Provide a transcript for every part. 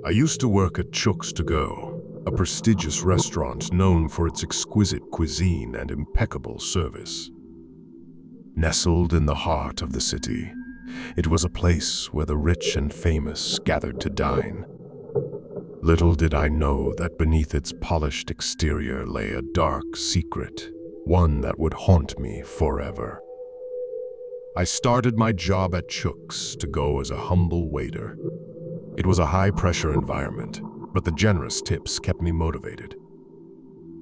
I used to work at Chooks-to-Go, a prestigious restaurant known for its exquisite cuisine and impeccable service. Nestled in the heart of the city, it was a place where the rich and famous gathered to dine. Little did I know that beneath its polished exterior lay a dark secret, one that would haunt me forever. I started my job at Chooks-to-Go as a humble waiter. It was a high-pressure environment, but the generous tips kept me motivated.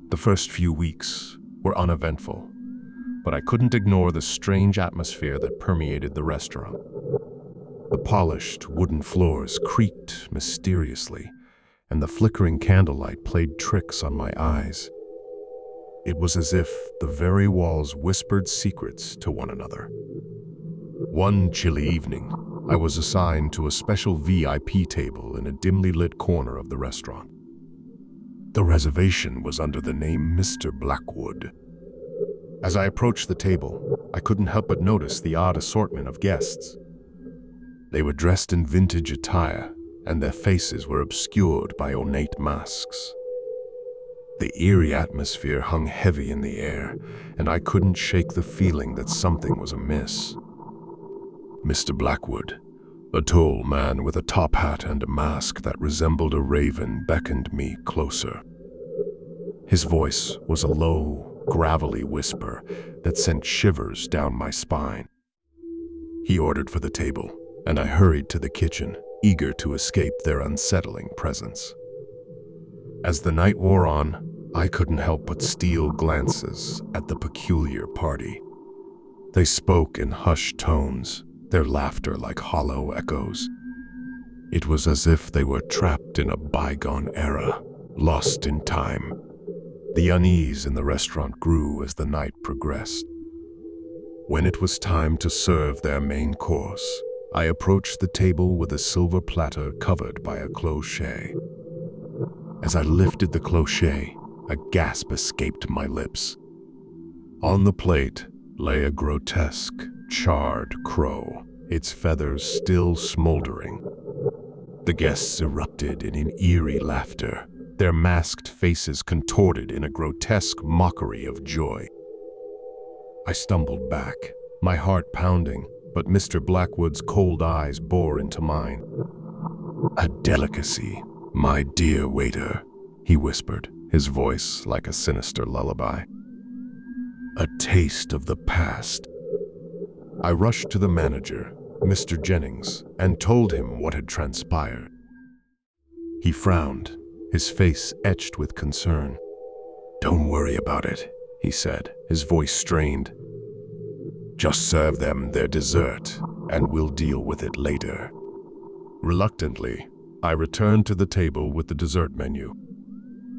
The first few weeks were uneventful, but I couldn't ignore the strange atmosphere that permeated the restaurant. The polished wooden floors creaked mysteriously, and the flickering candlelight played tricks on my eyes. It was as if the very walls whispered secrets to one another. One chilly evening, I was assigned to a special VIP table in a dimly lit corner of the restaurant. The reservation was under the name Mr. Blackwood. As I approached the table, I couldn't help but notice the odd assortment of guests. They were dressed in vintage attire, and their faces were obscured by ornate masks. The eerie atmosphere hung heavy in the air, and I couldn't shake the feeling that something was amiss. Mr. Blackwood, a tall man with a top hat and a mask that resembled a raven, beckoned me closer. His voice was a low, gravelly whisper that sent shivers down my spine. He ordered for the table, and I hurried to the kitchen, eager to escape their unsettling presence. As the night wore on, I couldn't help but steal glances at the peculiar party. They spoke in hushed tones, their laughter like hollow echoes. It was as if they were trapped in a bygone era, lost in time. The unease in the restaurant grew as the night progressed. When it was time to serve their main course, I approached the table with a silver platter covered by a cloche. As I lifted the cloche, a gasp escaped my lips. On the plate lay a grotesque, charred crow, its feathers still smoldering. The guests erupted in an eerie laughter, their masked faces contorted in a grotesque mockery of joy. I stumbled back, my heart pounding, but Mr. Blackwood's cold eyes bore into mine. "A delicacy, my dear waiter," he whispered, his voice like a sinister lullaby. "A taste of the past." I rushed to the manager, Mr. Jennings, and told him what had transpired. He frowned, his face etched with concern. "Don't worry about it," he said, his voice strained. "Just serve them their dessert, and we'll deal with it later." Reluctantly, I returned to the table with the dessert menu.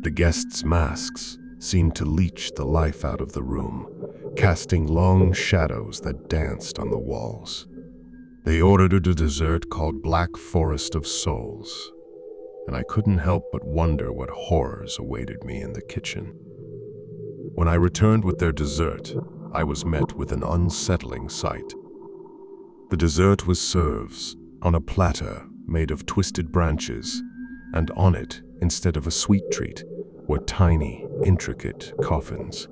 The guests' masks seemed to leech the life out of the room, casting long shadows that danced on the walls. They ordered a dessert called Black Forest of Souls, and I couldn't help but wonder what horrors awaited me in the kitchen. When I returned with their dessert, I was met with an unsettling sight. The dessert was served on a platter made of twisted branches, and on it, instead of a sweet treat, were tiny, intricate coffins.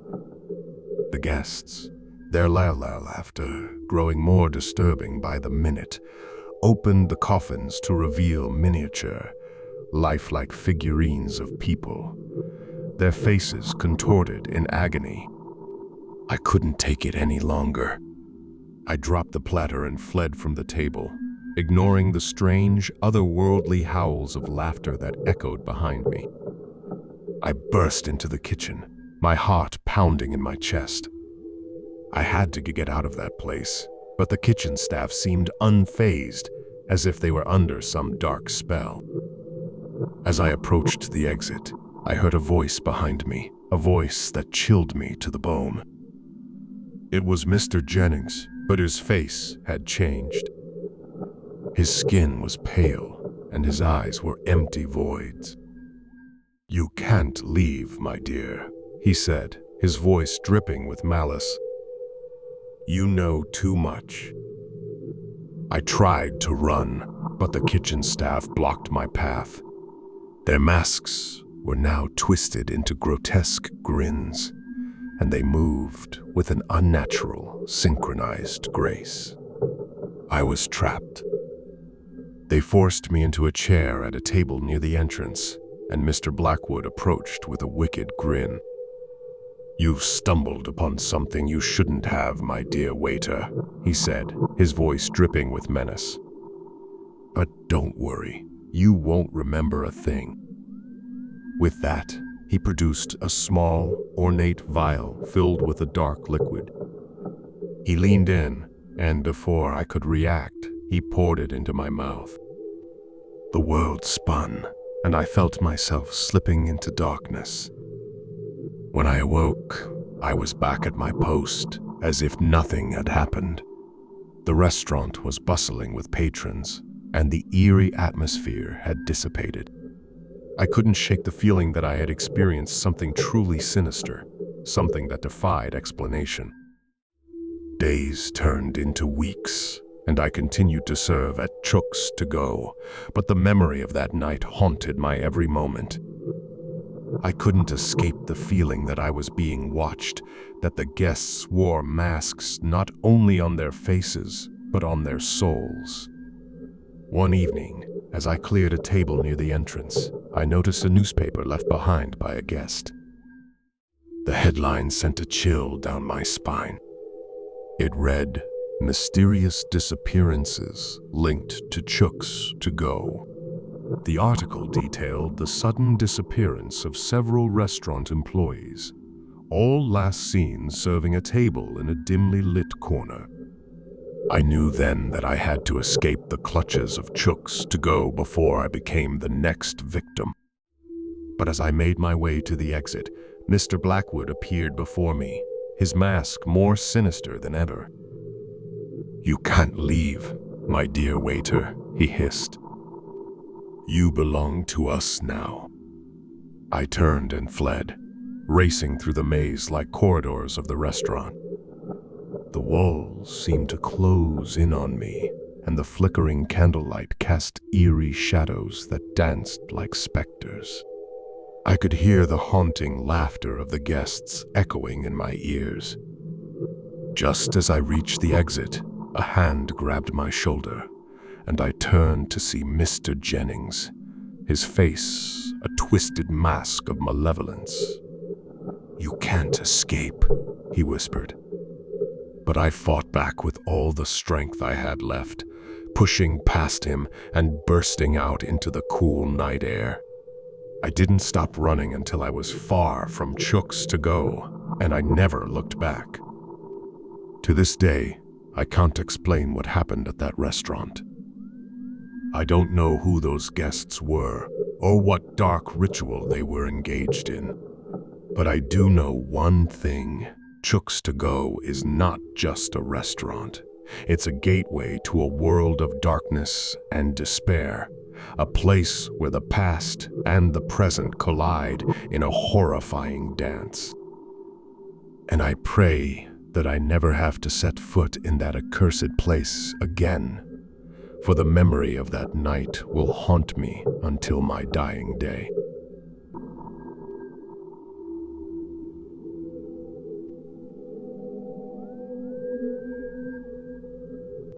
The guests, their laughter growing more disturbing by the minute, opened the coffins to reveal miniature, lifelike figurines of people, their faces contorted in agony. I couldn't take it any longer. I dropped the platter and fled from the table, ignoring the strange, otherworldly howls of laughter that echoed behind me. I burst into the kitchen, my heart pounding in my chest. I had to get out of that place, but the kitchen staff seemed unfazed, as if they were under some dark spell. As I approached the exit, I heard a voice behind me, a voice that chilled me to the bone. It was Mr. Jennings, but his face had changed. His skin was pale, and his eyes were empty voids. "You can't leave, my dear," he said, his voice dripping with malice. "You know too much." I tried to run, but the kitchen staff blocked my path, Their masks were now twisted into grotesque grins, and they moved with an unnatural, synchronized grace. I was trapped. They forced me into a chair at a table near the entrance, and Mr. Blackwood approached with a wicked grin. "You've stumbled upon something you shouldn't have, my dear waiter," he said, his voice dripping with menace. "But don't worry, you won't remember a thing." With that, he produced a small, ornate vial filled with a dark liquid. He leaned in, and before I could react, he poured it into my mouth. The world spun, and I felt myself slipping into darkness. When I awoke, I was back at my post, as if nothing had happened. The restaurant was bustling with patrons, and the eerie atmosphere had dissipated. I couldn't shake the feeling that I had experienced something truly sinister, something that defied explanation. Days turned into weeks, and I continued to serve at Chooks-to-Go, but the memory of that night haunted my every moment. I couldn't escape the feeling that I was being watched, that the guests wore masks not only on their faces, but on their souls. One evening, as I cleared a table near the entrance, I noticed a newspaper left behind by a guest. The headline sent a chill down my spine. It read, "Mysterious disappearances linked to Chooks-to-Go." The article detailed the sudden disappearance of several restaurant employees, all last seen serving a table in a dimly lit corner. I knew then that I had to escape the clutches of Chooks-to-Go before I became the next victim. But as I made my way to the exit, Mr. Blackwood appeared before me, his mask more sinister than ever. "You can't leave, my dear waiter," he hissed. "You belong to us now." I turned and fled, racing through the maze-like corridors of the restaurant. The walls seemed to close in on me, and the flickering candlelight cast eerie shadows that danced like specters. I could hear the haunting laughter of the guests echoing in my ears. Just as I reached the exit, a hand grabbed my shoulder, and I turned to see Mr. Jennings, his face a twisted mask of malevolence. "You can't escape," he whispered. But I fought back with all the strength I had left, pushing past him and bursting out into the cool night air. I didn't stop running until I was far from Chooks-to-Go, and I never looked back. To this day, I can't explain what happened at that restaurant. I don't know who those guests were or what dark ritual they were engaged in. But I do know one thing. Chooks-to-Go is not just a restaurant. It's a gateway to a world of darkness and despair, a place where the past and the present collide in a horrifying dance. And I pray that I never have to set foot in that accursed place again, for the memory of that night will haunt me until my dying day.